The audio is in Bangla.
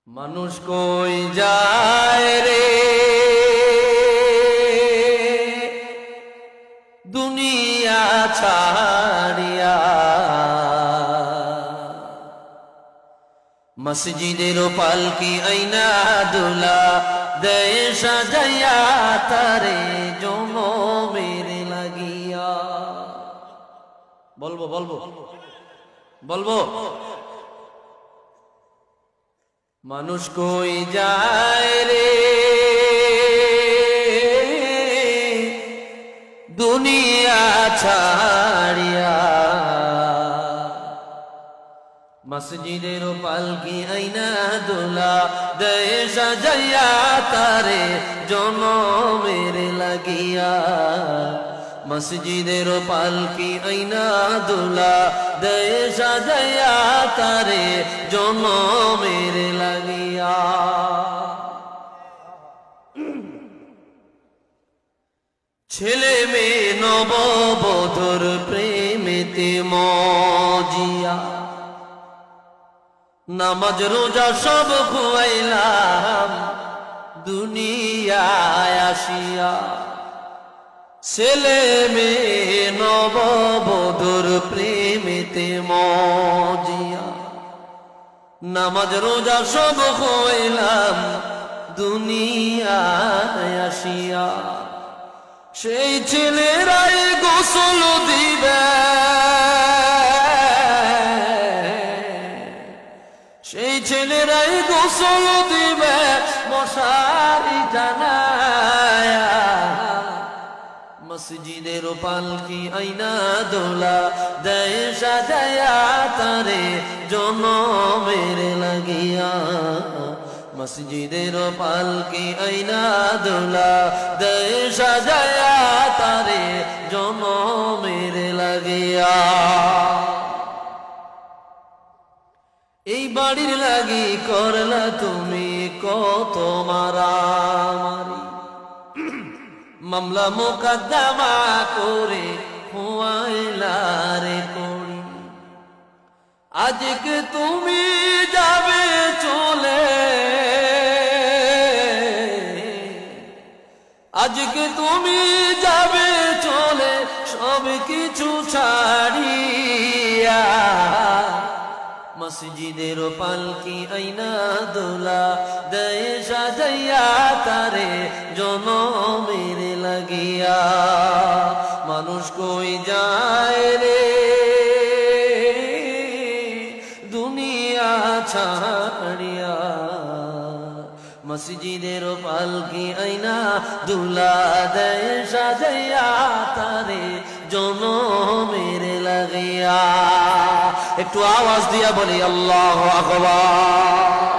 মানুষ কই যায় রে দুনিয়া ছাড়িয়া, মসজিদের পালকি আইনা দুলা দেয় সাজাইয়া তারে জনমের লাগিয়া। বলবো বলবো বলবো মানুষ কই যায় রে দুনিয়া ছাড়িয়া, মসজিদের পালকি আইনা দোলা দেয় সাজাইয়া তারে জনমের লাগিয়া। মসজিদের পালকি আইনা দোলা দেয় সাজাইয়া তারে জনমের লাগিয়া। ছেলে মেয়ে নববধূর প্রেমেতে মজিয়া, নামাজ রোজা সব খুয়াইলাম দুনিয়ায় আসিয়া। ছেলে মেয়ে নববধূর প্রেমেতে মজিয়া, নামাজ রোজা সব খুয়াইলাম দুনিয়ায় আসিয়া। সেই ছেলেরাই গোসল দিবে, সেই ছেলেরাই গোসল দিবে মশারি টানায়া। মসজিদের পালকি আইনা দোলা দেয় সাজায়া তারে জনমের লাগিয়া। মসজিদের পালকি আইনা দোলা দেয় সাজায়া তারে জনমের লাগিয়া। এই বাড়ির লাগি করলা তুমি কত মারামারি, মামলা মোকদ্দমা করে খুয়াইলা রে করি। আজকে তুমি যাবে চলে, আজকে তুমি যাবে চলে সব কিছু ছাড়িয়া। মসজিদের পালকি আইনা দোলা দেয় সাজাইয়া তারে জনমের লাগিয়া। মানুষ কই যায় রে দুনিয়া ছাড়িয়া, মসজিদের পালকি আইনা দুলা দেয় সাজাইয়া তারে জনমের লাগিয়া। একটু আওয়াজ দিয়া বলি আল্লাহু আকবার।